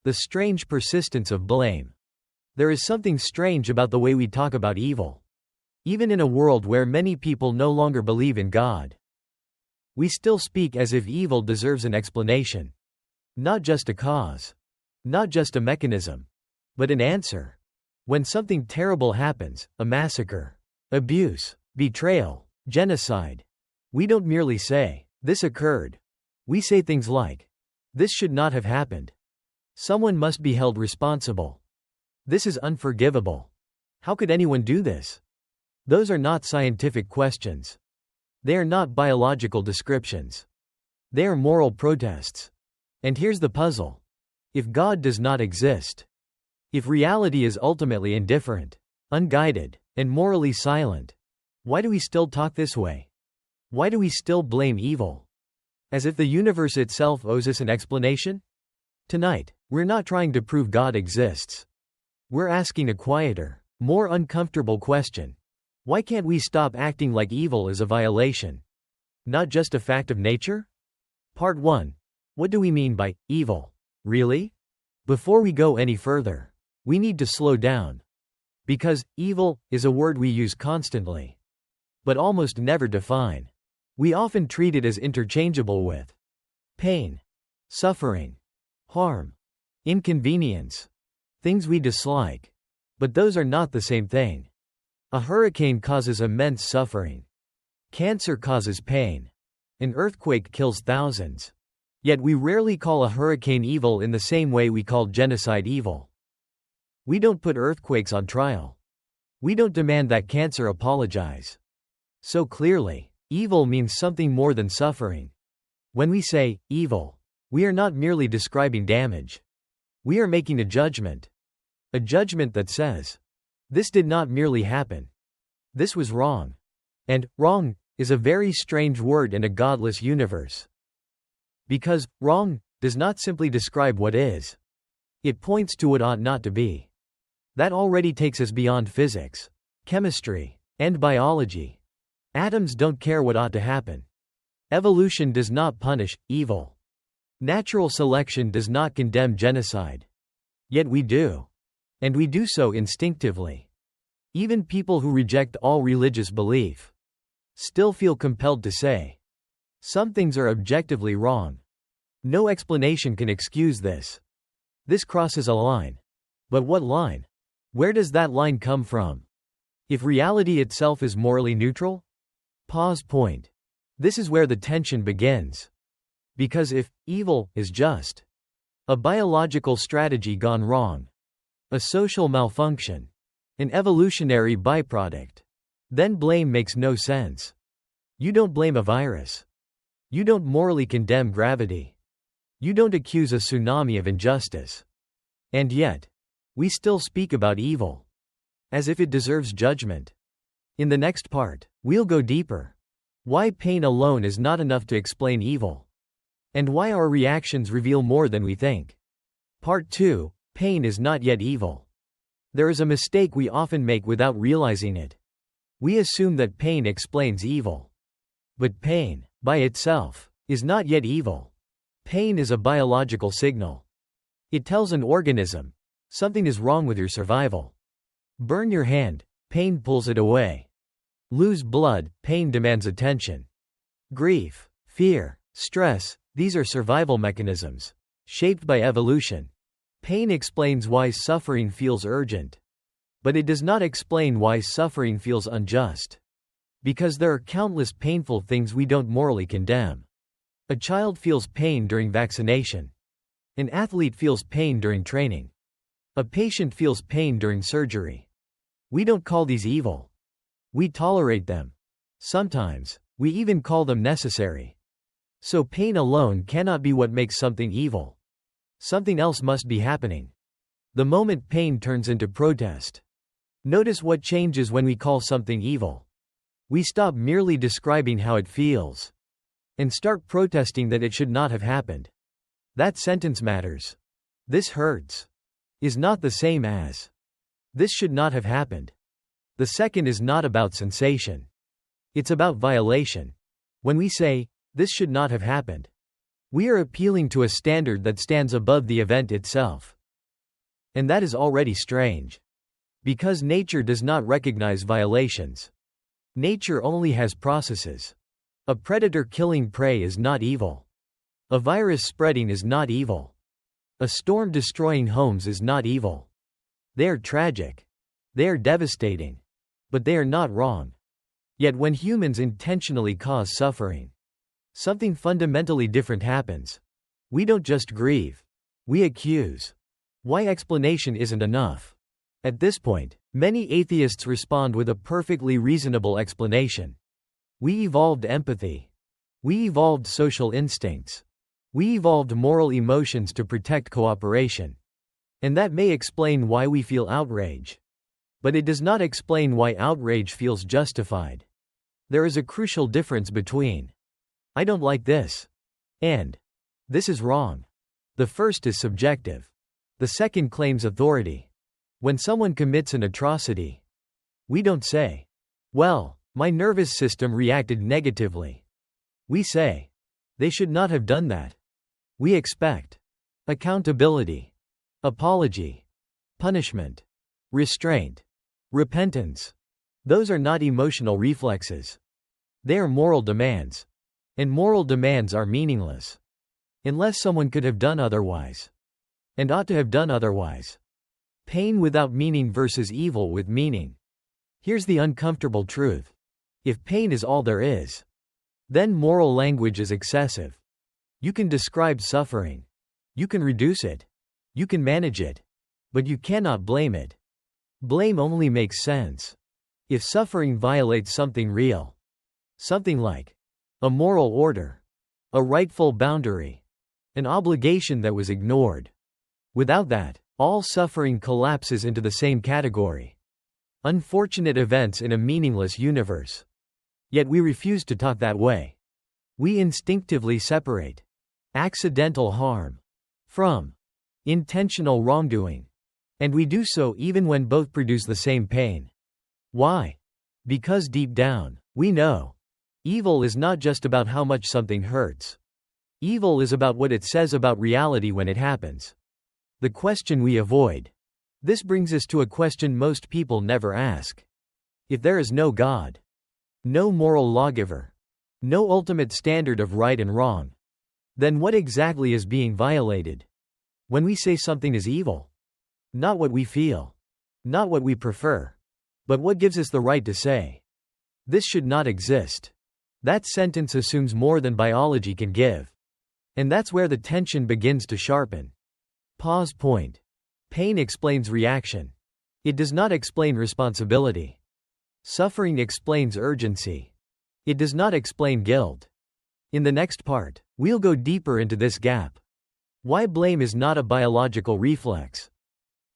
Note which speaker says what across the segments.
Speaker 1: The strange persistence of blame. There is something strange about the way we talk about evil. Even in a world where many people no longer believe in God, we still speak as if evil deserves an explanation. Not just a cause. Not just a mechanism. But an answer. When something terrible happens, a massacre, abuse, betrayal, genocide, we don't merely say, "This occurred." We say things like, "This should not have happened. Someone must be held responsible. This is unforgivable. How could anyone do this?" Those are not scientific questions. They are not biological descriptions. They are moral protests. And here's the puzzle. If God does not exist, if reality is ultimately indifferent, unguided, and morally silent, why do we still talk this way? Why do we still blame evil? As if the universe itself owes us an explanation? Tonight, we're not trying to prove God exists. We're asking a quieter, more uncomfortable question. Why can't we stop acting like evil is a violation, not just a fact of nature? Part 1. What do we mean by evil? Really? Before we go any further, we need to slow down. Because evil is a word we use constantly, but almost never define. We often treat it as interchangeable with pain, suffering, harm, inconvenience, things we dislike. But those are not the same thing. A hurricane causes immense suffering. Cancer causes pain. An earthquake kills thousands. Yet we rarely call a hurricane evil in the same way we call genocide evil. We don't put earthquakes on trial. We don't demand that cancer apologize. So clearly, evil means something more than suffering. When we say evil, we are not merely describing damage. We are making a judgment. A judgment that says, this did not merely happen. This was wrong. And wrong is a very strange word in a godless universe. Because wrong does not simply describe what is. It points to what ought not to be. That already takes us beyond physics, chemistry, and biology. Atoms don't care what ought to happen. Evolution does not punish evil. Natural selection does not condemn genocide. Yet we do. And we do so instinctively. Even people who reject all religious belief still feel compelled to say, some things are objectively wrong. No explanation can excuse this. This crosses a line. But what line? Where does that line come from? If reality itself is morally neutral? Pause point. This is where the tension begins. Because if evil is just a biological strategy gone wrong, a social malfunction, an evolutionary byproduct, then blame makes no sense. You don't blame a virus. You don't morally condemn gravity. You don't accuse a tsunami of injustice. And yet, we still speak about evil, as if it deserves judgment. In the next part, we'll go deeper. Why pain alone is not enough to explain evil. And why our reactions reveal more than we think. Part 2, pain is not yet evil. There is a mistake we often make without realizing it. We assume that pain explains evil. But pain, by itself, is not yet evil. Pain is a biological signal. It tells an organism, something is wrong with your survival. Burn your hand, pain pulls it away. Lose blood, pain demands attention. Grief, fear, stress, these are survival mechanisms, shaped by evolution. Pain explains why suffering feels urgent. But it does not explain why suffering feels unjust. Because there are countless painful things we don't morally condemn. A child feels pain during vaccination. An athlete feels pain during training. A patient feels pain during surgery. We don't call these evil. We tolerate them. Sometimes, we even call them necessary. So pain alone cannot be what makes something evil. Something else must be happening. The moment pain turns into protest. Notice what changes when we call something evil. We stop merely describing how it feels and start protesting that it should not have happened. That sentence matters. This hurts is not the same as this should not have happened. The second is not about sensation. It's about violation. When we say, this should not have happened, We are appealing to a standard that stands above the event itself. And that is already strange. Because nature does not recognize violations. Nature only has processes. A predator killing prey is not evil. A virus spreading is not evil. A storm destroying homes is not evil. They are tragic. They are devastating. But they are not wrong. Yet when humans intentionally cause suffering, something fundamentally different happens. We don't just grieve. We accuse. Why explanation isn't enough? At this point, many atheists respond with a perfectly reasonable explanation. We evolved empathy. We evolved social instincts. We evolved moral emotions to protect cooperation. And that may explain why we feel outrage. But it does not explain why outrage feels justified. There is a crucial difference between "I don't like this" and "this is wrong." The first is subjective. The second claims authority. When someone commits an atrocity, we don't say, "Well, my nervous system reacted negatively." We say, "They should not have done that." We expect accountability, apology, punishment, restraint, repentance. Those are not emotional reflexes. They are moral demands. And moral demands are meaningless unless someone could have done otherwise and ought to have done otherwise. Pain without meaning versus evil with meaning. Here's the uncomfortable truth. If pain is all there is, then moral language is excessive. You can describe suffering. You can reduce it. You can manage it. But you cannot blame it. Blame only makes sense if suffering violates something real. Something like a moral order, a rightful boundary, an obligation that was ignored. Without that, all suffering collapses into the same category. Unfortunate events in a meaningless universe. Yet we refuse to talk that way. We instinctively separate accidental harm from intentional wrongdoing. And we do so even when both produce the same pain. Why? Because deep down, we know evil is not just about how much something hurts. Evil is about what it says about reality when it happens. The question we avoid. This brings us to a question most people never ask. If there is no God, no moral lawgiver, no ultimate standard of right and wrong, then what exactly is being violated? When we say something is evil, not what we feel, not what we prefer, but what gives us the right to say, "This should not exist." That sentence assumes more than biology can give. And that's where the tension begins to sharpen. Pause point. Pain explains reaction. It does not explain responsibility. Suffering explains urgency. It does not explain guilt. In the next part, we'll go deeper into this gap. Why blame is not a biological reflex.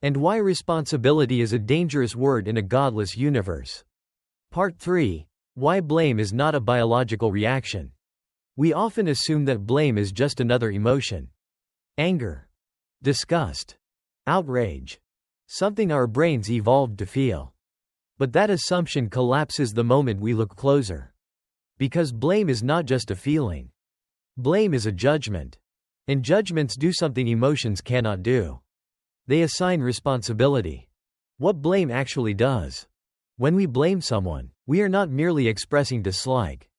Speaker 1: And why responsibility is a dangerous word in a godless universe. Part 3. Why blame is not a biological reaction. We often assume that blame is just another emotion. Anger, disgust, outrage. Something our brains evolved to feel. But that assumption collapses the moment we look closer. Because blame is not just a feeling. Blame is a judgment. And judgments do something emotions cannot do. They assign responsibility. What blame actually does. When we blame someone, we are not merely expressing dislike.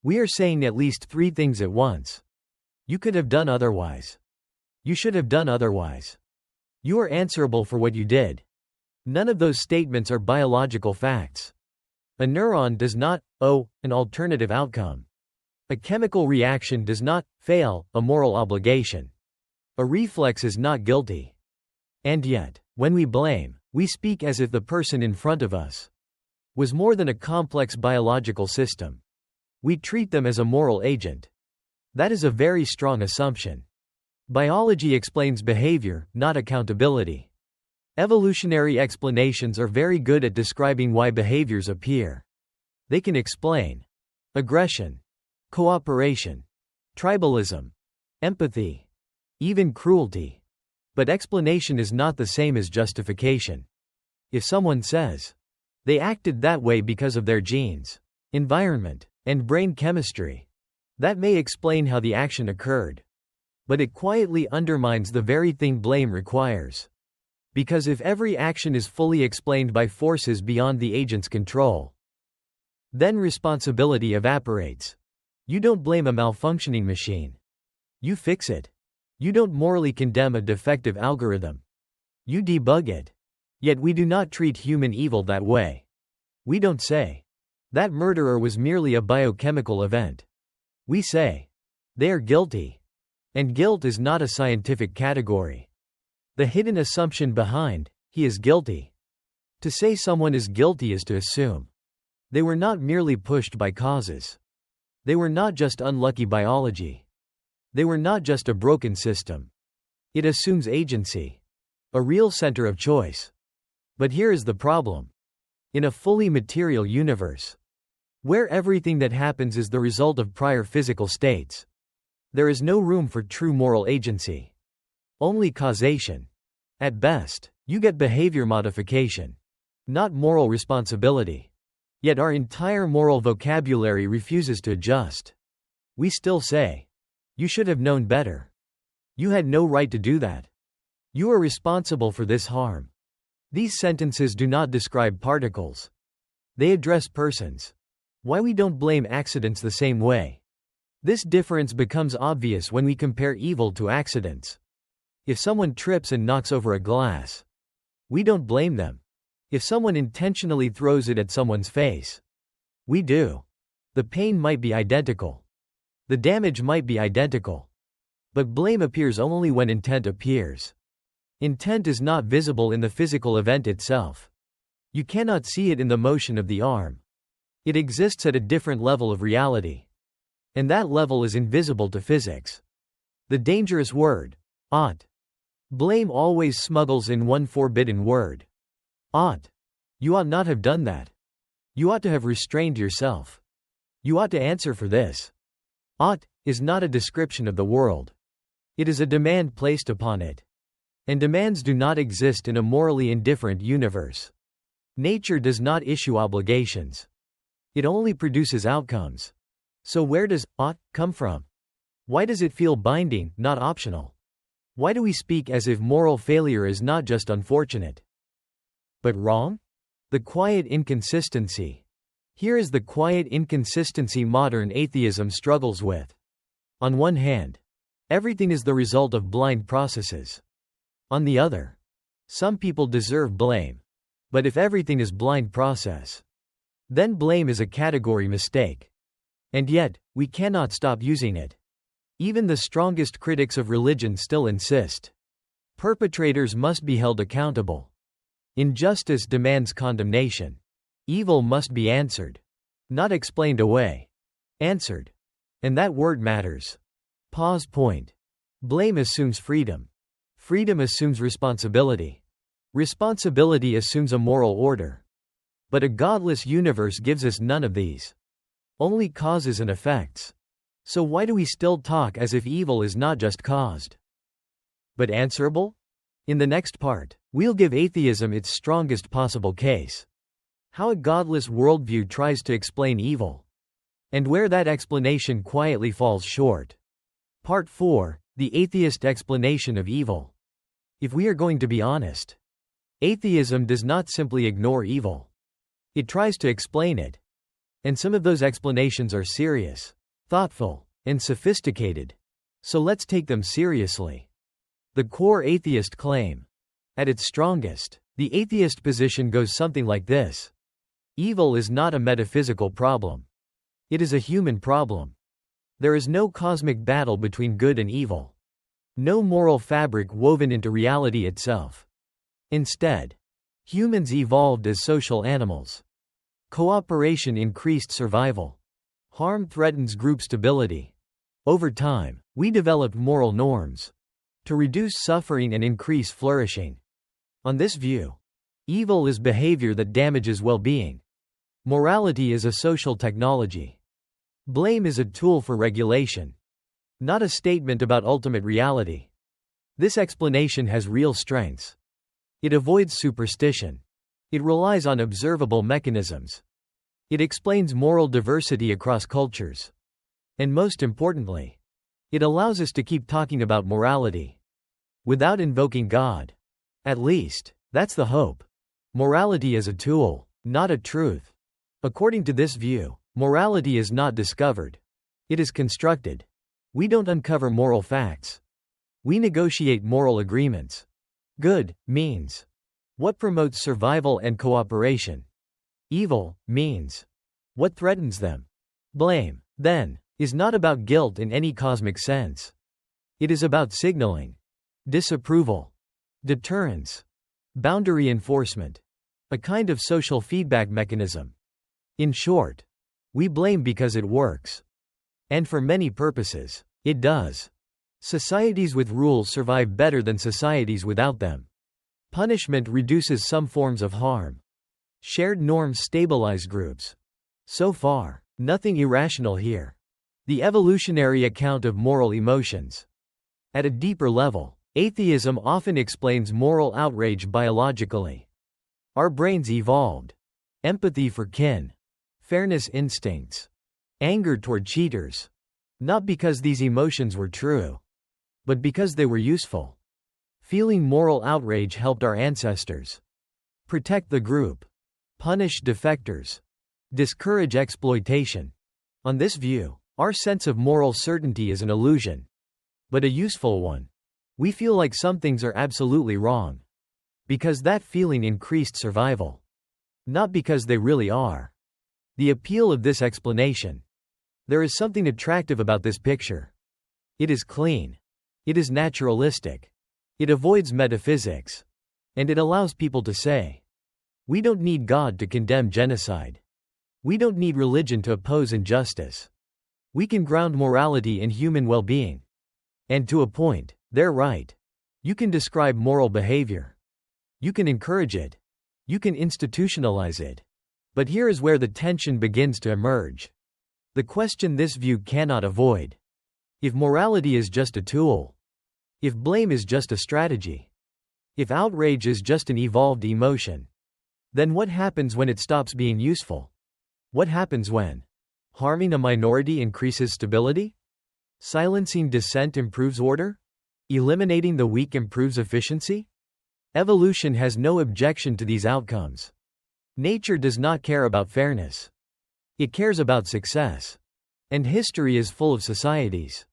Speaker 1: We are saying at least 3 things at once. You could have done otherwise. You should have done otherwise. You are answerable for what you did. None of those statements are biological facts. A neuron does not owe an alternative outcome. A chemical reaction does not fail a moral obligation. A reflex is not guilty. And yet, when we blame, we speak as if the person in front of us was more than a complex biological system. We treat them as a moral agent. That is a very strong assumption. Biology explains behavior, not accountability. Evolutionary explanations are very good at describing why behaviors appear. They can explain aggression, cooperation, tribalism, empathy, even cruelty. But explanation is not the same as justification. If someone says they acted that way because of their genes, environment, and brain chemistry, that may explain how the action occurred. But it quietly undermines the very thing blame requires. Because if every action is fully explained by forces beyond the agent's control, then responsibility evaporates. You don't blame a malfunctioning machine. You fix it. You don't morally condemn a defective algorithm. You debug it. Yet we do not treat human evil that way. We don't say, that murderer was merely a biochemical event. We say, they are guilty. And guilt is not a scientific category. The hidden assumption behind, he is guilty. To say someone is guilty is to assume they were not merely pushed by causes. They were not just unlucky biology. They were not just a broken system. It assumes agency, a real center of choice. But here is the problem. In a fully material universe, where everything that happens is the result of prior physical states, there is no room for true moral agency. Only causation. At best, you get behavior modification, not moral responsibility. Yet our entire moral vocabulary refuses to adjust. We still say, you should have known better. You had no right to do that. You are responsible for this harm. These sentences do not describe particles. They address persons. Why we don't blame accidents the same way. This difference becomes obvious when we compare evil to accidents. If someone trips and knocks over a glass, we don't blame them. If someone intentionally throws it at someone's face, we do. The pain might be identical. The damage might be identical. But blame appears only when intent appears. Intent is not visible in the physical event itself. You cannot see it in the motion of the arm. It exists at a different level of reality. And that level is invisible to physics. The dangerous word, ought. Blame always smuggles in one forbidden word. Ought. You ought not have done that. You ought to have restrained yourself. You ought to answer for this. Ought is not a description of the world. It is a demand placed upon it. And demands do not exist in a morally indifferent universe. Nature does not issue obligations. It only produces outcomes. So where does ought come from? Why does it feel binding, not optional? Why do we speak as if moral failure is not just unfortunate, but wrong? The quiet inconsistency. Here is the quiet inconsistency modern atheism struggles with. On one hand, everything is the result of blind processes. On the other, some people deserve blame. But if everything is blind process, then blame is a category mistake. And yet, we cannot stop using it. Even the strongest critics of religion still insist. Perpetrators must be held accountable. Injustice demands condemnation. Evil must be answered. Not explained away. Answered. And that word matters. Pause point. Blame assumes freedom. Freedom assumes responsibility. Responsibility assumes a moral order. But a godless universe gives us none of these. Only causes and effects. So why do we still talk as if evil is not just caused, but answerable? In the next part, we'll give atheism its strongest possible case. How a godless worldview tries to explain evil. And where that explanation quietly falls short. Part 4, the atheist explanation of evil. If we are going to be honest, atheism does not simply ignore evil. It tries to explain it. And some of those explanations are serious, thoughtful, and sophisticated. So let's take them seriously. The core atheist claim. At its strongest, the atheist position goes something like this. Evil is not a metaphysical problem. It is a human problem. There is no cosmic battle between good and evil. No moral fabric woven into reality itself. Instead, humans evolved as social animals. Cooperation increased survival. Harm threatens group stability. Over time, we developed moral norms to reduce suffering and increase flourishing. On this view, evil is behavior that damages well-being. Morality is a social technology. Blame is a tool for regulation, not a statement about ultimate reality. This explanation has real strengths. It avoids superstition. It relies on observable mechanisms. It explains moral diversity across cultures. And most importantly, It allows us to keep talking about morality without invoking God. At least, that's the hope. Morality is a tool, not a truth. According to this view, morality is not discovered. It is constructed. We don't uncover moral facts. We negotiate moral agreements. Good means what promotes survival and cooperation. Evil means what threatens them. Blame, then, is not about guilt in any cosmic sense. It is about signaling, disapproval, deterrence, boundary enforcement, a kind of social feedback mechanism. In short, we blame because it works. And for many purposes, it does. Societies with rules survive better than societies without them. Punishment reduces some forms of harm. Shared norms stabilize groups. So far, nothing irrational here. The evolutionary account of moral emotions. At a deeper level, atheism often explains moral outrage biologically. Our brains evolved empathy for kin, fairness instincts, anger toward cheaters, not because these emotions were true, but because they were useful. Feeling moral outrage helped our ancestors protect the group, punish defectors, discourage exploitation. On this view, our sense of moral certainty is an illusion, but a useful one. We feel like some things are absolutely wrong because that feeling increased survival, not because they really are. The appeal of this explanation. There is something attractive about this picture. It is clean. It is naturalistic. It avoids metaphysics. And it allows people to say, we don't need God to condemn genocide. We don't need religion to oppose injustice. We can ground morality in human well-being. And to a point, they're right. You can describe moral behavior. You can encourage it. You can institutionalize it. But here is where the tension begins to emerge. The question this view cannot avoid. If morality is just a tool, if blame is just a strategy, if outrage is just an evolved emotion, then what happens when it stops being useful? What happens when harming a minority increases stability? Silencing dissent improves order? Eliminating the weak improves efficiency? Evolution has no objection to these outcomes. Nature does not care about fairness. It cares about success. And history is full of societies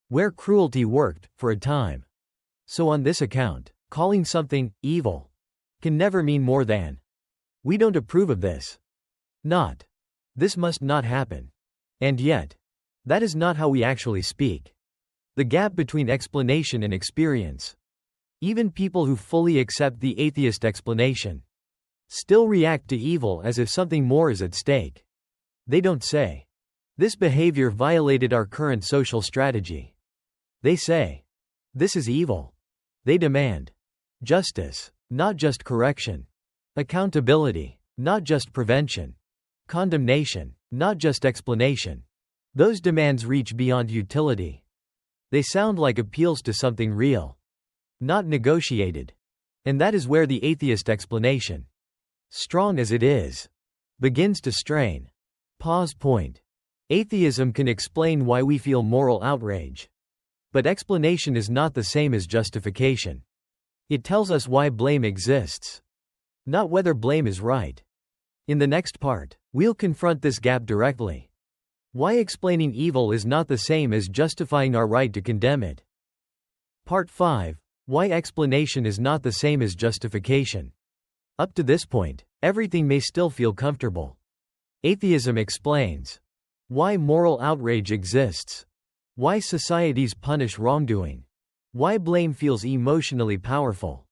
Speaker 1: where cruelty worked, for a time. So on this account, calling something evil can never mean more than, we don't approve of this. Not, this must not happen. And yet, that is not how we actually speak. The gap between explanation and experience. Even people who fully accept the atheist explanation still react to evil as if something more is at stake. They don't say, this behavior violated our current social strategy. They say, this is evil. They demand justice, not just correction. Accountability, not just prevention. Condemnation, not just explanation. Those demands reach beyond utility. They sound like appeals to something real, not negotiated. And that is where the atheist explanation, strong as it is, begins to strain. Pause point. Atheism can explain why we feel moral outrage. But explanation is not the same as justification. It tells us why blame exists, not whether blame is right. In the next part, we'll confront this gap directly. Why explaining evil is not the same as justifying our right to condemn it. Part 5. Why explanation is not the same as justification. Up to this point, everything may still feel comfortable. Atheism explains why moral outrage exists, why societies punish wrongdoing, why blame feels emotionally powerful.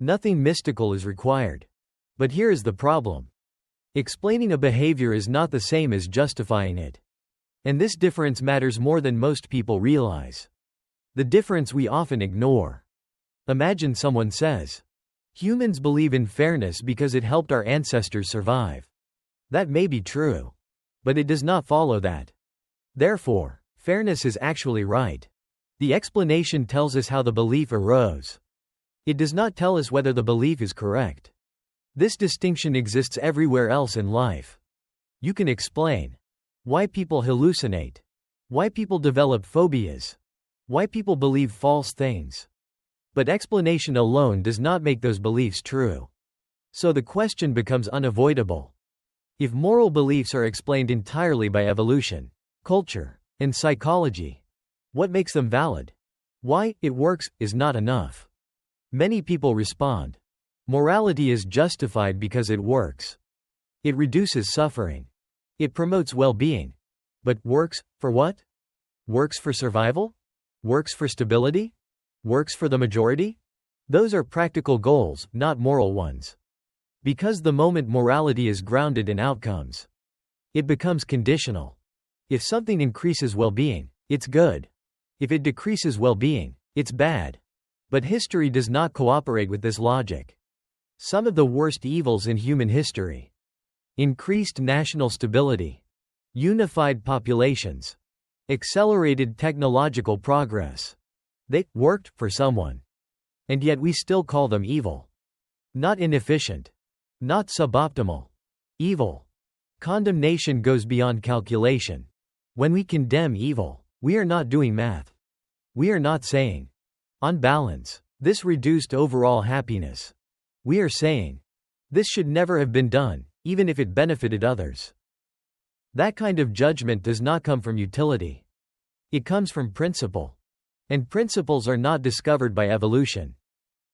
Speaker 1: Nothing mystical is required. But here is the problem. Explaining a behavior is not the same as justifying it. And this difference matters more than most people realize. The difference we often ignore. Imagine someone says, humans believe in fairness because it helped our ancestors survive. That may be true. But it does not follow that, therefore, fairness is actually right. The explanation tells us how the belief arose. It does not tell us whether the belief is correct. This distinction exists everywhere else in life. You can explain why people hallucinate, why people develop phobias, Why people believe false things. But explanation alone does not make those beliefs true. So the question becomes unavoidable. If moral beliefs are explained entirely by evolution, culture, and psychology, what makes them valid? Why it works is not enough. Many people respond. Morality is justified because it works. It reduces suffering. It promotes well-being. But works for what? Works for survival? Works for stability? Works for the majority? Those are practical goals, not moral ones. Because the moment morality is grounded in outcomes, it becomes conditional. If something increases well-being, it's good. If it decreases well-being, it's bad. But history does not cooperate with this logic. Some of the worst evils in human history: increased national stability, unified populations, accelerated technological progress. They worked for someone. And yet we still call them evil. Not inefficient. Not suboptimal. Evil. Condemnation goes beyond calculation. When we condemn evil, we are not doing math. We are not saying, on balance, this reduced overall happiness. We are saying, this should never have been done, even if it benefited others. That kind of judgment does not come from utility. It comes from principle. And principles are not discovered by evolution.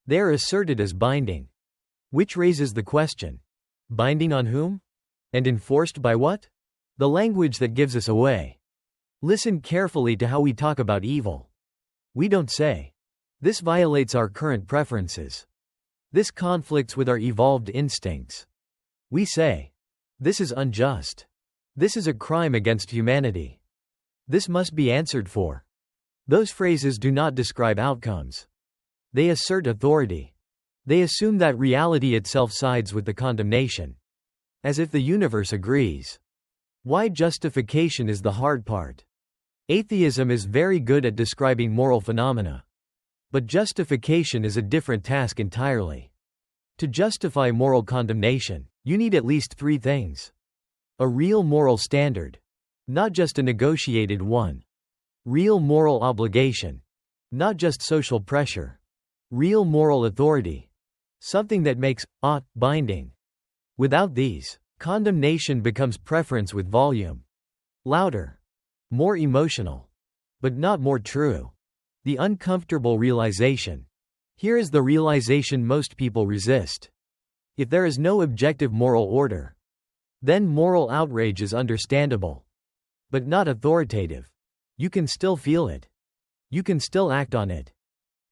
Speaker 1: They are asserted as binding. Which raises the question: binding on whom? And enforced by what? The language that gives us away. Listen carefully to how we talk about evil. We don't say, this violates our current preferences. This conflicts with our evolved instincts. We say, this is unjust. This is a crime against humanity. This must be answered for. Those phrases do not describe outcomes. They assert authority. They assume that reality itself sides with the condemnation. As if the universe agrees. Why justification is the hard part. Atheism is very good at describing moral phenomena. But justification is a different task entirely. To justify moral condemnation, you need at least three things: a real moral standard, not just a negotiated one; real moral obligation, not just social pressure; real moral authority, something that makes ought binding. Without these, condemnation becomes preference with volume. Louder. More emotional. But not more true. The uncomfortable realization. Here is the realization most people resist. If there is no objective moral order, then moral outrage is understandable. But not authoritative. You can still feel it. You can still act on it.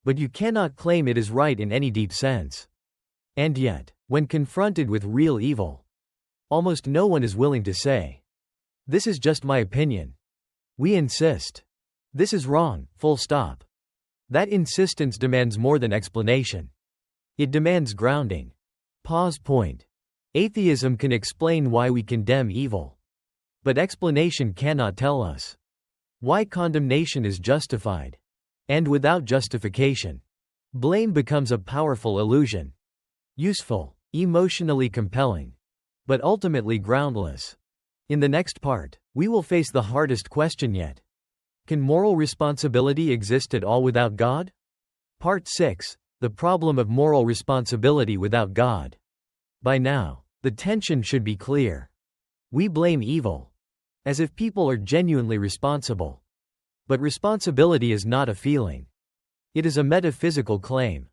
Speaker 1: But you cannot claim it is right in any deep sense. And yet, when confronted with real evil, almost no one is willing to say, this is just my opinion. We insist. This is wrong, full stop. That insistence demands more than explanation. It demands grounding. Pause point. Atheism can explain why we condemn evil. But explanation cannot tell us why condemnation is justified. And without justification, blame becomes a powerful illusion. Useful, emotionally compelling, but ultimately groundless. In the next part, we will face the hardest question yet. Can moral responsibility exist at all without God? Part 6, The Problem of Moral Responsibility Without God. By now, the tension should be clear. We blame evil, as if people are genuinely responsible. But responsibility is not a feeling. It is a metaphysical claim.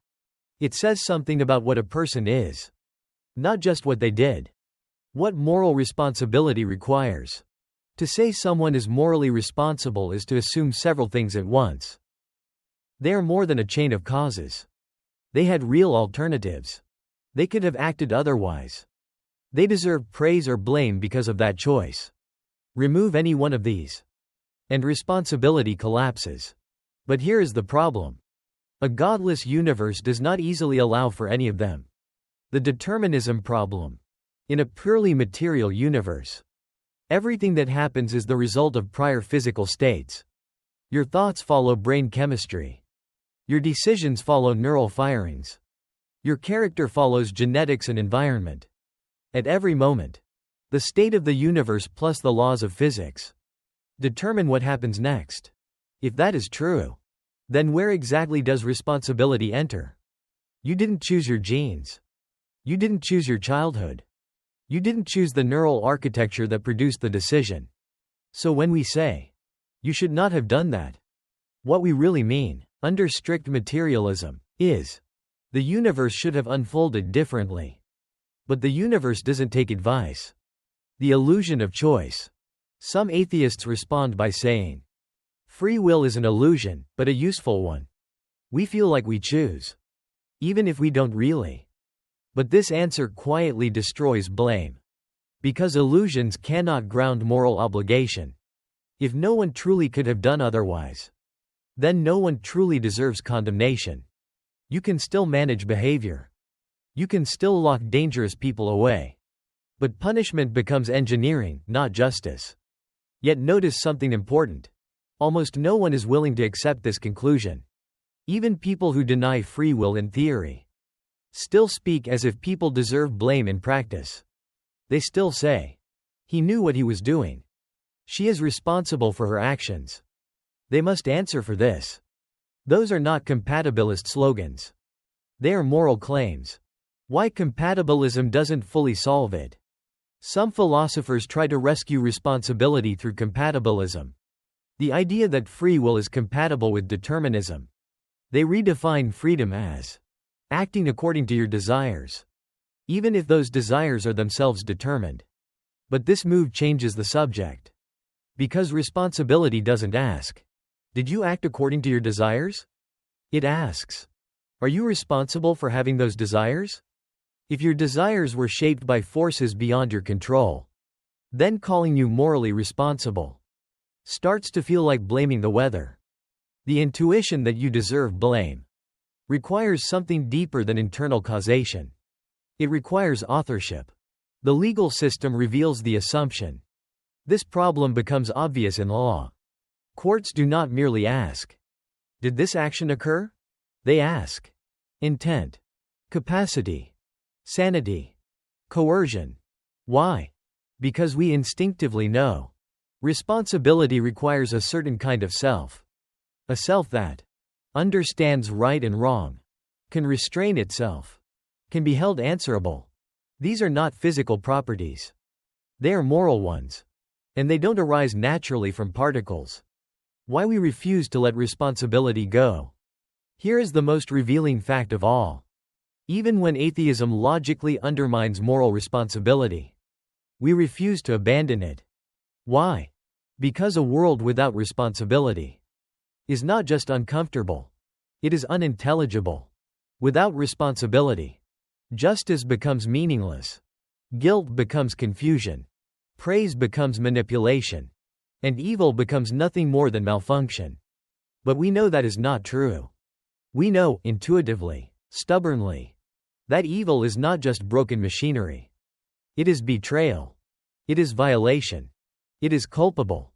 Speaker 1: It says something about what a person is, not just what they did. What moral responsibility requires. To say someone is morally responsible is to assume several things at once. They are more than a chain of causes. They had real alternatives. They could have acted otherwise. They deserve praise or blame because of that choice. Remove any one of these, and responsibility collapses. But here is the problem. A godless universe does not easily allow for any of them. The determinism problem. In a purely material universe, everything that happens is the result of prior physical states. Your thoughts follow brain chemistry. Your decisions follow neural firings. Your character follows genetics and environment. At every moment, the state of the universe plus the laws of physics determine what happens next. If that is true, Then where exactly does responsibility enter? You didn't choose your genes. You didn't choose your childhood. You didn't choose the neural architecture that produced the decision. So when we say, you should not have done that, what we really mean, under strict materialism, is, the universe should have unfolded differently. But the universe doesn't take advice. The illusion of choice. Some atheists respond by saying, free will is an illusion, but a useful one. We feel like we choose, even if we don't really. But this answer quietly destroys blame. Because illusions cannot ground moral obligation. If no one truly could have done otherwise, then no one truly deserves condemnation. You can still manage behavior. You can still lock dangerous people away. But punishment becomes engineering, not justice. Yet notice something important. Almost no one is willing to accept this conclusion. Even people who deny free will in theory still speak as if people deserve blame in practice. They still say, he knew what he was doing. She is responsible for her actions. They must answer for this. Those are not compatibilist slogans. They are moral claims. Why compatibilism doesn't fully solve it? Some philosophers try to rescue responsibility through compatibilism. The idea that free will is compatible with determinism. They redefine freedom as acting according to your desires, even if those desires are themselves determined. But this move changes the subject. Because responsibility doesn't ask, did you act according to your desires? It asks, are you responsible for having those desires? If your desires were shaped by forces beyond your control, then calling you morally responsible starts to feel like blaming the weather. The intuition that you deserve blame requires something deeper than internal causation. It requires authorship. The legal system reveals the assumption. This problem becomes obvious in law. Courts do not merely ask, did this action occur? They ask, intent, capacity, sanity, coercion. Why? Because we instinctively know. Responsibility requires a certain kind of self. A self that understands right and wrong, can restrain itself, can be held answerable. These are not physical properties. They are moral ones. And they don't arise naturally from particles. Why we refuse to let responsibility go. Here is the most revealing fact of all. Even when atheism logically undermines moral responsibility, we refuse to abandon it. Why? Because a world without responsibility is not just uncomfortable, it is unintelligible. Without responsibility, justice becomes meaningless. Guilt becomes confusion. Praise becomes manipulation. And evil becomes nothing more than malfunction. But we know that is not true. We know, intuitively, stubbornly, that evil is not just broken machinery. It is betrayal. It is violation. It is culpable.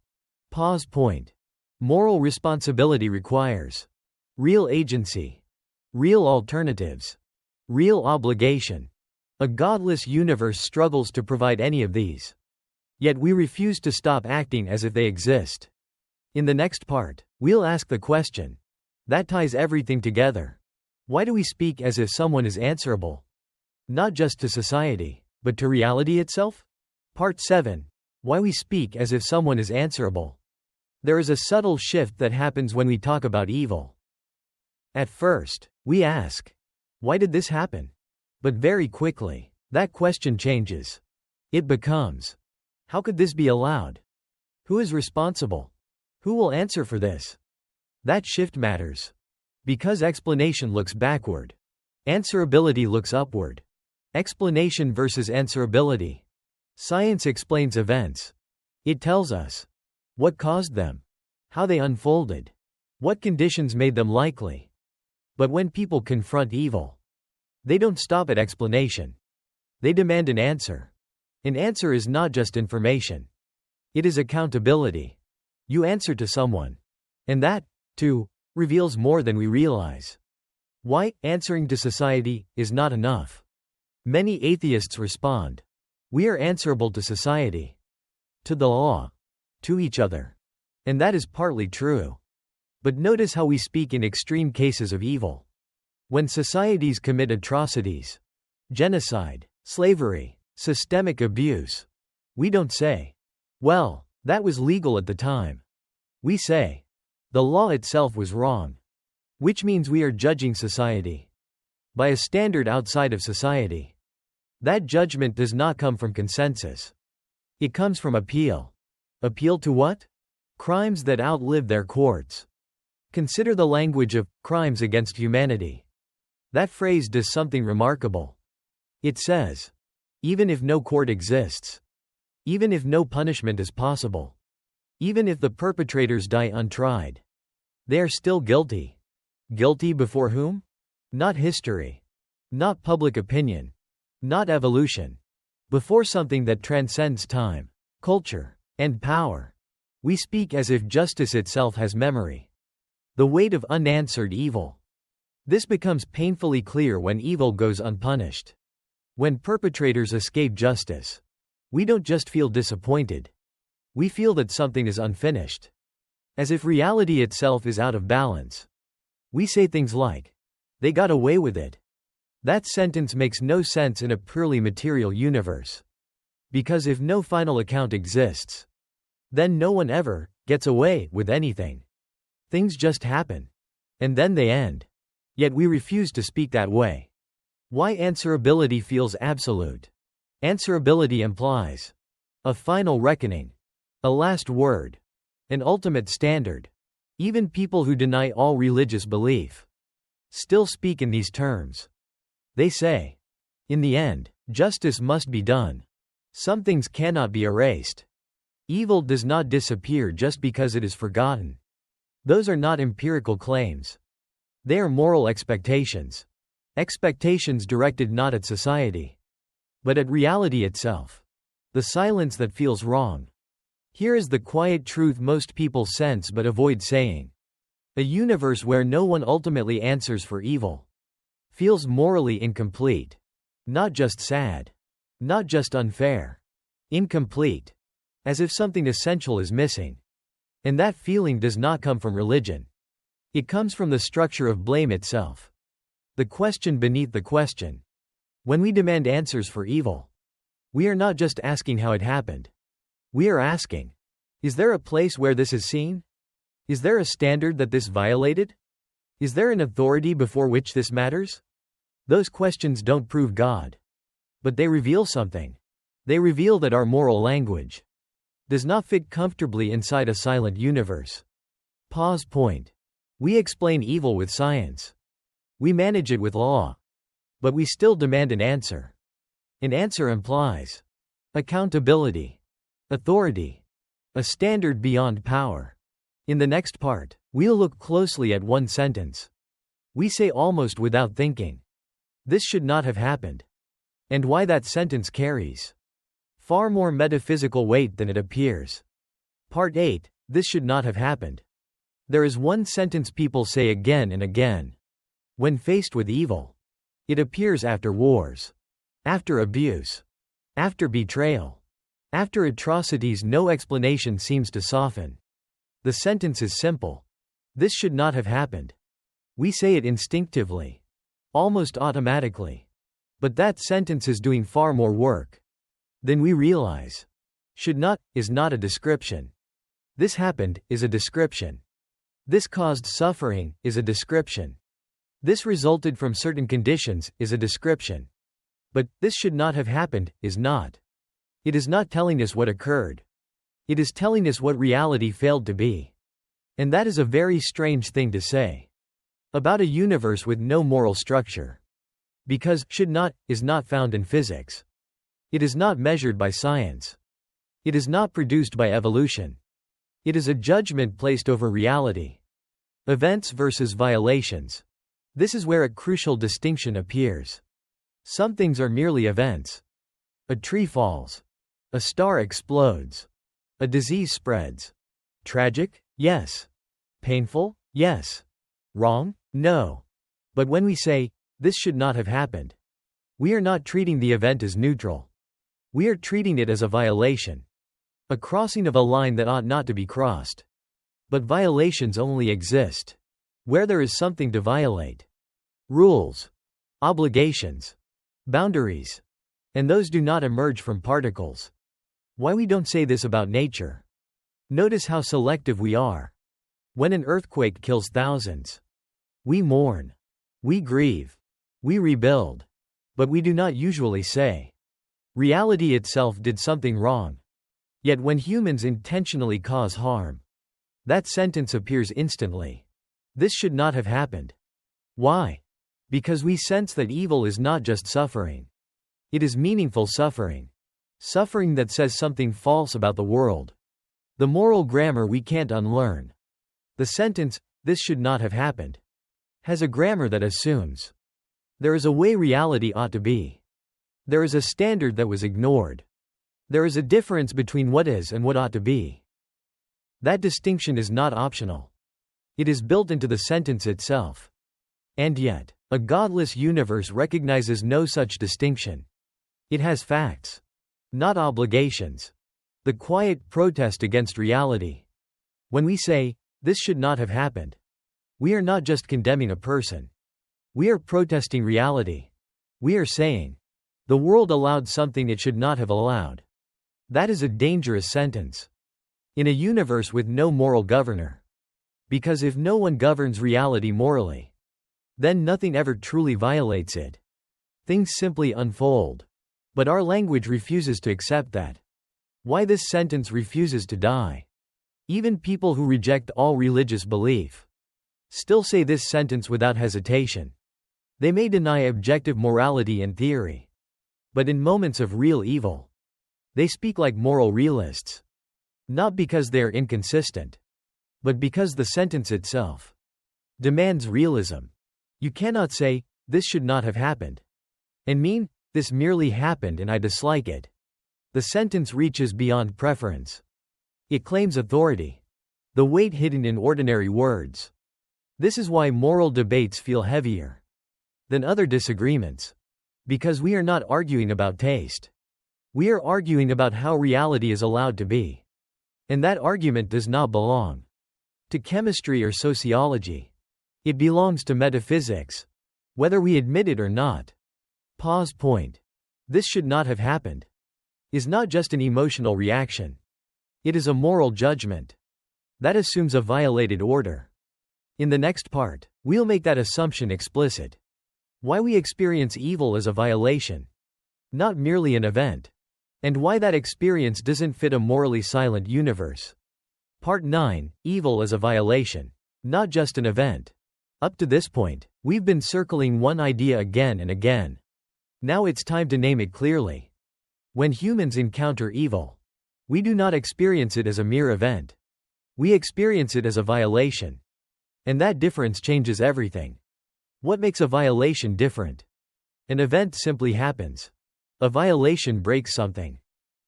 Speaker 1: Pause point. Moral responsibility requires real agency, real alternatives, real obligation. A godless universe struggles to provide any of these. Yet we refuse to stop acting as if they exist. In the next part, we'll ask the question that ties everything together. Why do we speak as if someone is answerable? Not just to society, but to reality itself? Part 7. Why we speak as if someone is answerable. There is a subtle shift that happens when we talk about evil. At first, we ask, why did this happen? But very quickly, that question changes. It becomes, how could this be allowed? Who is responsible? Who will answer for this? That shift matters. Because explanation looks backward. Answerability looks upward. Explanation versus answerability. Science explains events. It tells us what caused them, how they unfolded, what conditions made them likely. But when people confront evil, they don't stop at explanation. They demand an answer. An answer is not just information. It is accountability. You answer to someone. And that, too, reveals more than we realize. Why answering to society is not enough. Many atheists respond, we are answerable to society, to the law, to each other. And that is partly true. But notice how we speak in extreme cases of evil. When societies commit atrocities, genocide, slavery, systemic abuse, we don't say, well, that was legal at the time. We say, the law itself was wrong. Which means we are judging society by a standard outside of society. That judgment does not come from consensus. It comes from appeal. Appeal to what? Crimes that outlive their courts. Consider the language of crimes against humanity. That phrase does something remarkable. It says, even if no court exists, even if no punishment is possible, even if the perpetrators die untried, they are still guilty. Guilty before whom? Not history. Not public opinion. Not evolution. Before something that transcends time, culture, and power. We speak as if justice itself has memory. The weight of unanswered evil. This becomes painfully clear when evil goes unpunished. When perpetrators escape justice, we don't just feel disappointed. We feel that something is unfinished. As if reality itself is out of balance. We say things like, they got away with it. That sentence makes no sense in a purely material universe. Because if no final account exists, then no one ever gets away with anything. Things just happen. And then they end. Yet we refuse to speak that way. Why answerability feels absolute? Answerability implies a final reckoning, a last word, an ultimate standard. Even people who deny all religious belief still speak in these terms. They say, in the end, justice must be done. Some things cannot be erased. Evil does not disappear just because it is forgotten. Those are not empirical claims. They are moral expectations. Expectations directed not at society, but at reality itself. The silence that feels wrong. Here is the quiet truth most people sense but avoid saying. A universe where no one ultimately answers for evil feels morally incomplete. Not just sad. Not just unfair. Incomplete. As if something essential is missing. And that feeling does not come from religion. It comes from the structure of blame itself. The question beneath the question. When we demand answers for evil, we are not just asking how it happened. We are asking, is there a place where this is seen? Is there a standard that this violated? Is there an authority before which this matters? Those questions don't prove God. But they reveal something. They reveal that our moral language does not fit comfortably inside a silent universe. Pause point. We explain evil with science. We manage it with law. But we still demand an answer. An answer implies accountability, authority, a standard beyond power. In the next part, we'll look closely at one sentence. We say almost without thinking, this should not have happened. And why that sentence carries far more metaphysical weight than it appears. Part 8, this should not have happened. There is one sentence people say again and again. When faced with evil. It appears after wars. After abuse. After betrayal. After atrocities no explanation seems to soften. The sentence is simple. This should not have happened. We say it instinctively. Almost automatically. But that sentence is doing far more work than we realize. Should not is not a description. This happened is a description. This caused suffering is a description. This resulted from certain conditions is a description. But this should not have happened is not. It is not telling us what occurred. It is telling us what reality failed to be. And that is a very strange thing to say about a universe with no moral structure. Because should not is not found in physics. It is not measured by science. It is not produced by evolution. It is a judgment placed over reality. Events versus violations. This is where a crucial distinction appears. Some things are merely events. A tree falls. A star explodes. A disease spreads. Tragic? Yes. Painful? Yes. Wrong? No. But when we say, this should not have happened, we are not treating the event as neutral. We are treating it as a violation. A crossing of a line that ought not to be crossed. But violations only exist where there is something to violate. Rules, obligations, boundaries. And those do not emerge from particles. Why we don't say this about nature? Notice how selective we are. When an earthquake kills thousands, we mourn, we grieve, we rebuild. But we do not usually say, reality itself did something wrong. Yet when humans intentionally cause harm, that sentence appears instantly. This should not have happened. Why? Because we sense that evil is not just suffering. It is meaningful suffering. Suffering that says something false about the world. The moral grammar we can't unlearn. The sentence, "This should not have happened," has a grammar that assumes there is a way reality ought to be. There is a standard that was ignored. There is a difference between what is and what ought to be. That distinction is not optional. It is built into the sentence itself. And yet, a godless universe recognizes no such distinction. It has facts, not obligations. The quiet protest against reality. When we say, "This should not have happened," we are not just condemning a person. We are protesting reality. We are saying, the world allowed something it should not have allowed. That is a dangerous sentence. In a universe with no moral governor. Because if no one governs reality morally, then nothing ever truly violates it. Things simply unfold. But our language refuses to accept that. Why this sentence refuses to die? Even people who reject all religious belief still say this sentence without hesitation. They may deny objective morality and theory. But in moments of real evil, they speak like moral realists. Not because they are inconsistent, but because the sentence itself demands realism. You cannot say, "This should not have happened," and mean, "This merely happened and I dislike it." The sentence reaches beyond preference. It claims authority. The weight hidden in ordinary words. This is why moral debates feel heavier than other disagreements. Because we are not arguing about taste. We are arguing about how reality is allowed to be. And that argument does not belong to chemistry or sociology. It belongs to metaphysics. Whether we admit it or not. Pause point. "This should not have happened," is not just an emotional reaction. It is a moral judgment. That assumes a violated order. In the next part, we'll make that assumption explicit. Why we experience evil as a violation, not merely an event. And why that experience doesn't fit a morally silent universe. Part 9, Evil as a Violation, not just an event. Up to this point, we've been circling one idea again and again. Now it's time to name it clearly. When humans encounter evil, we do not experience it as a mere event. We experience it as a violation. And that difference changes everything. What makes a violation different? An event simply happens. A violation breaks something.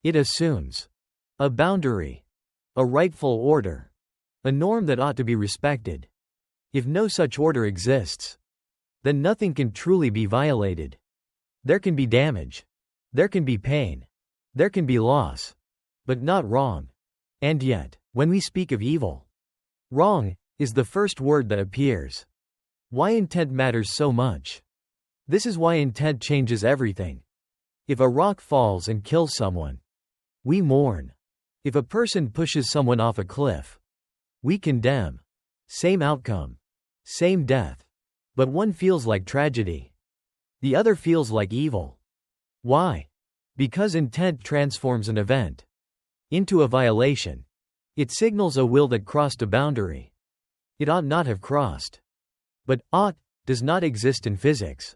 Speaker 1: It assumes a boundary, a rightful order, a norm that ought to be respected. If no such order exists, then nothing can truly be violated. There can be damage. There can be pain. There can be loss. But not wrong. And yet, when we speak of evil, wrong is the first word that appears. Why intent matters so much? This is why intent changes everything. If a rock falls and kills someone, we mourn. If a person pushes someone off a cliff, we condemn. Same outcome. Same death. But one feels like tragedy. The other feels like evil. Why? Because intent transforms an event into a violation. It signals a will that crossed a boundary it ought not have crossed. But ought does not exist in physics.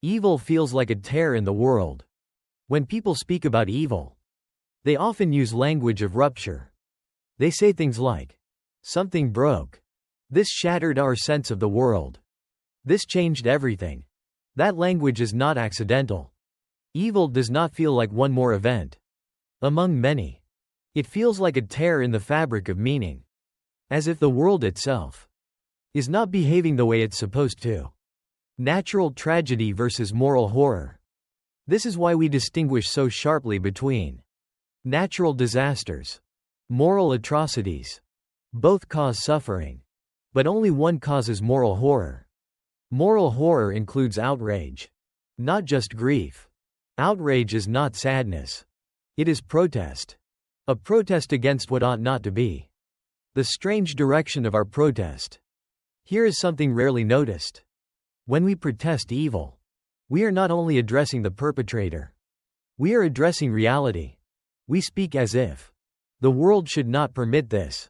Speaker 1: Evil feels like a tear in the world. When people speak about evil, they often use language of rupture. They say things like, "Something broke. This shattered our sense of the world. This changed everything." That language is not accidental. Evil does not feel like one more event among many. It feels like a tear in the fabric of meaning. As if the world itself is not behaving the way it's supposed to. Natural tragedy versus moral horror. This is why we distinguish so sharply between natural disasters, moral atrocities, Both cause suffering. But only one causes moral horror. Moral horror includes outrage. Not just grief. Outrage is not sadness. It is protest. A protest against what ought not to be. The strange direction of our protest. Here is something rarely noticed. When we protest evil, we are not only addressing the perpetrator. We are addressing reality. We speak as if the world should not permit this.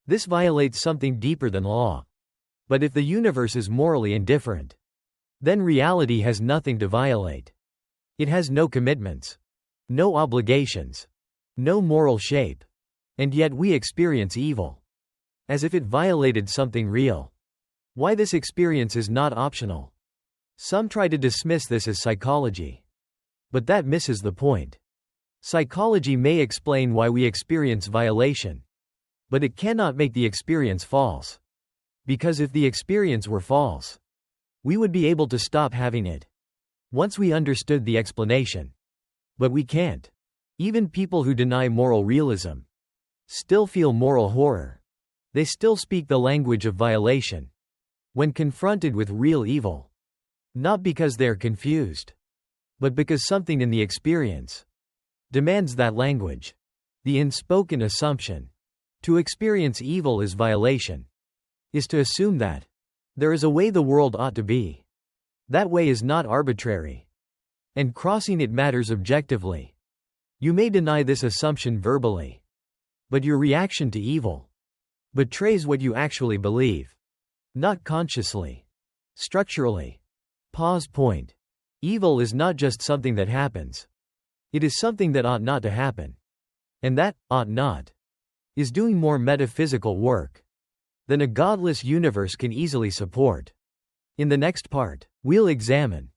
Speaker 1: This violates something deeper than law. But if the universe is morally indifferent, then reality has nothing to violate. It has no commitments, no obligations, no moral shape. And yet we experience evil. As if it violated something real. Why this experience is not optional. Some try to dismiss this as psychology. But that misses the point. Psychology may explain why we experience violation. But it cannot make the experience false. Because if the experience were false, we would be able to stop having it. Once we understood the explanation. But we can't. Even people who deny moral realism still feel moral horror. They still speak the language of violation when confronted with real evil. Not because they are confused, but because something in the experience demands that language. The unspoken assumption to experience evil is violation is to assume that there is a way the world ought to be. That way is not arbitrary. And crossing it matters objectively. You may deny this assumption verbally. But your reaction to evil betrays what you actually believe. Not consciously. Structurally. Pause point. Evil is not just something that happens. It is something that ought not to happen. And that, ought not, is doing more metaphysical work than a godless universe can easily support. In the next part, we'll examine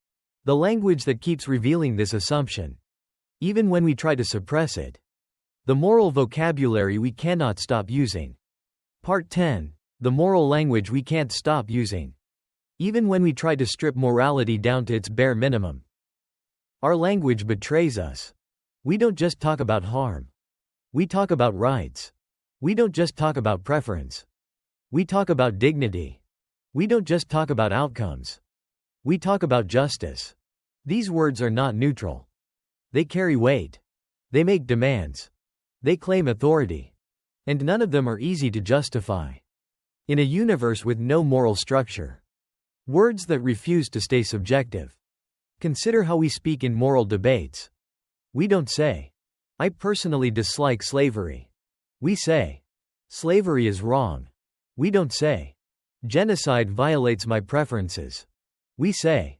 Speaker 1: the language that keeps revealing this assumption, even when we try to suppress it. The moral vocabulary we cannot stop using. Part 10. The moral language we can't stop using. Even when we try to strip morality down to its bare minimum. Our language betrays us. We don't just talk about harm. We talk about rights. We don't just talk about preference. We talk about dignity. We don't just talk about outcomes. We talk about justice. These words are not neutral. They carry weight. They make demands. They claim authority. And none of them are easy to justify. In a universe with no moral structure. Words that refuse to stay subjective. Consider how we speak in moral debates. We don't say, I personally dislike slavery. We say, slavery is wrong. We don't say, genocide violates my preferences. We say,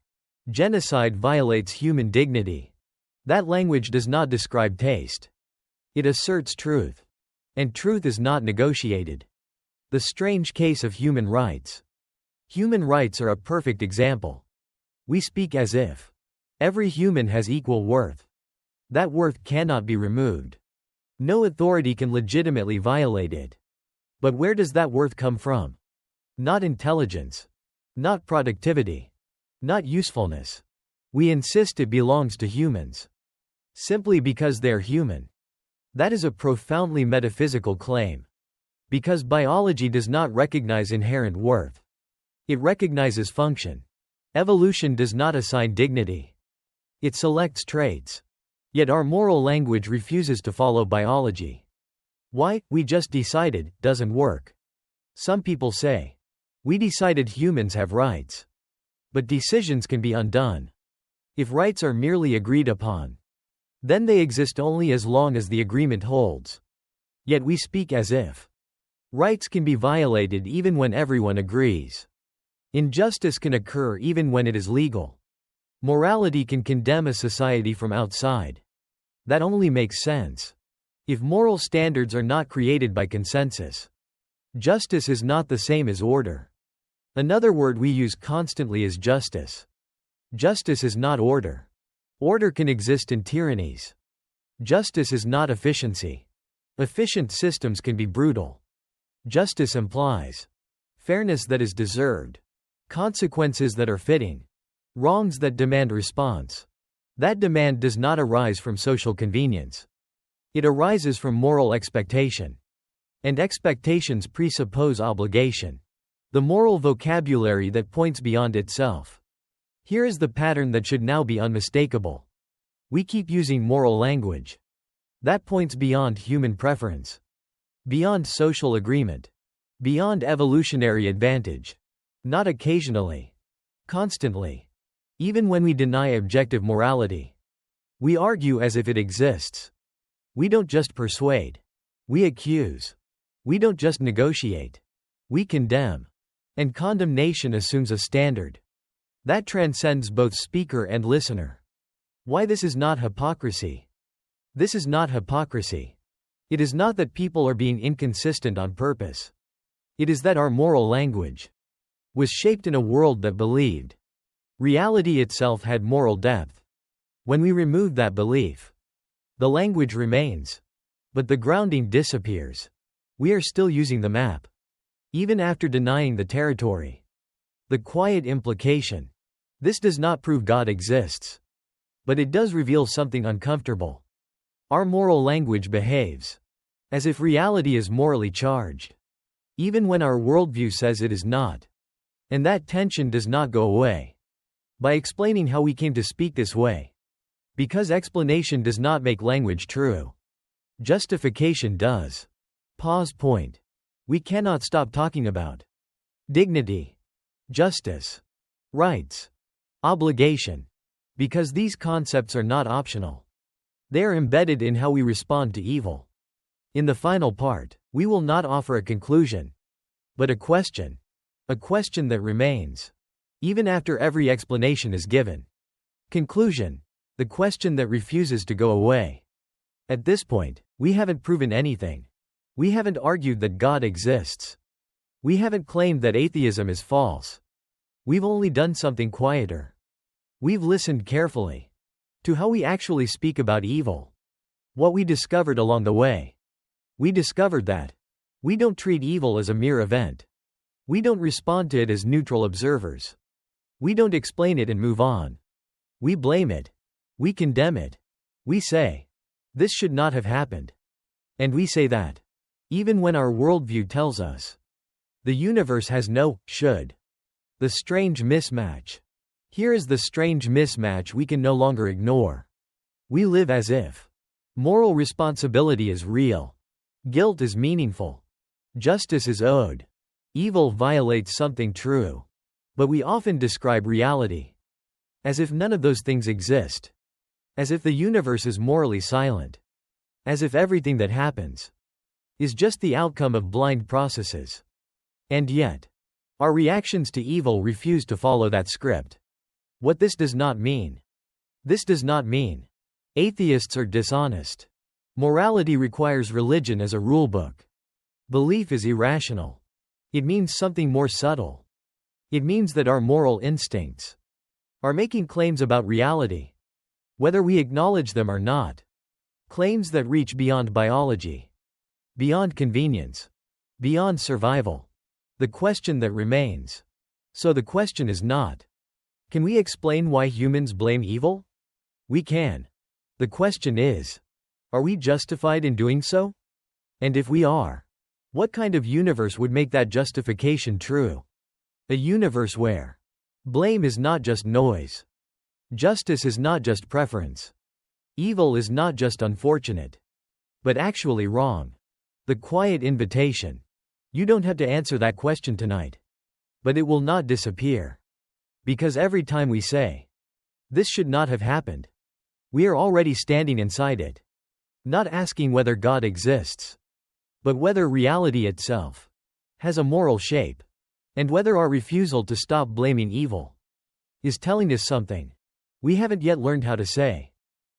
Speaker 1: genocide violates human dignity. That language does not describe taste. It asserts truth. And truth is not negotiated. The strange case of human rights. Human rights are a perfect example. We speak as if every human has equal worth. That worth cannot be removed. No authority can legitimately violate it. But where does that worth come from? Not intelligence. Not productivity. Not usefulness. We insist it belongs to humans. Simply because they're human. That is a profoundly metaphysical claim. Because biology does not recognize inherent worth. It recognizes function. Evolution does not assign dignity. It selects traits. Yet our moral language refuses to follow biology. Why? We just decided doesn't work. Some people say, we decided humans have rights. But decisions can be undone. If rights are merely agreed upon, then they exist only as long as the agreement holds. Yet we speak as if rights can be violated even when everyone agrees. Injustice can occur even when it is legal. Morality can condemn a society from outside. That only makes sense if moral standards are not created by consensus. Justice is not the same as order. Another word we use constantly is justice. Justice is not order. Order can exist in tyrannies. Justice is not efficiency. Efficient systems can be brutal. Justice implies fairness that is deserved, consequences that are fitting, wrongs that demand response. That demand does not arise from social convenience. It arises from moral expectation. And expectations presuppose obligation. The moral vocabulary that points beyond itself. Here is the pattern that should now be unmistakable. We keep using moral language that points beyond human preference, beyond social agreement, beyond evolutionary advantage. Not occasionally, constantly. Even when we deny objective morality, we argue as if it exists. We don't just persuade, we accuse. We don't just negotiate, we condemn. And condemnation assumes a standard that transcends both speaker and listener. Why this is not hypocrisy? This is not hypocrisy. It is not that people are being inconsistent on purpose. It is that our moral language was shaped in a world that believed reality itself had moral depth. When we remove that belief, the language remains, but the grounding disappears. We are still using the map, even after denying the territory. The quiet implication. This does not prove God exists, but it does reveal something uncomfortable. Our moral language behaves as if reality is morally charged, even when our worldview says it is not. And that tension does not go away by explaining how we came to speak this way, because explanation does not make language true. Justification does. Pause point. We cannot stop talking about dignity, justice, rights, obligation, because these concepts are not optional. They are embedded in how we respond to evil. In the final part, we will not offer a conclusion, but a question that remains, even after every explanation is given. Conclusion. The question that refuses to go away. At this point, we haven't proven anything. We haven't argued that God exists. We haven't claimed that atheism is false. We've only done something quieter. We've listened carefully to how we actually speak about evil. What we discovered along the way. We discovered that we don't treat evil as a mere event. We don't respond to it as neutral observers. We don't explain it and move on. We blame it. We condemn it. We say, this should not have happened. And we say that even when our worldview tells us the universe has no should. The strange mismatch. Here is the strange mismatch we can no longer ignore. We live as if moral responsibility is real. Guilt is meaningful. Justice is owed. Evil violates something true. But we often describe reality as if none of those things exist. As if the universe is morally silent. As if everything that happens is just the outcome of blind processes. And yet, our reactions to evil refuse to follow that script. What this does not mean. This does not mean atheists are dishonest. Morality requires religion as a rulebook. Belief is irrational. It means something more subtle. It means that our moral instincts are making claims about reality, whether we acknowledge them or not. Claims that reach beyond biology, beyond convenience, beyond survival. The question that remains. So the question is not, can we explain why humans blame evil? We can. The question is, are we justified in doing so? And if we are, what kind of universe would make that justification true? A universe where blame is not just noise. Justice is not just preference. Evil is not just unfortunate, but actually wrong. The quiet invitation. You don't have to answer that question tonight. But it will not disappear. Because every time we say, this should not have happened, we are already standing inside it. Not asking whether God exists, but whether reality itself has a moral shape, and whether our refusal to stop blaming evil is telling us something we haven't yet learned how to say.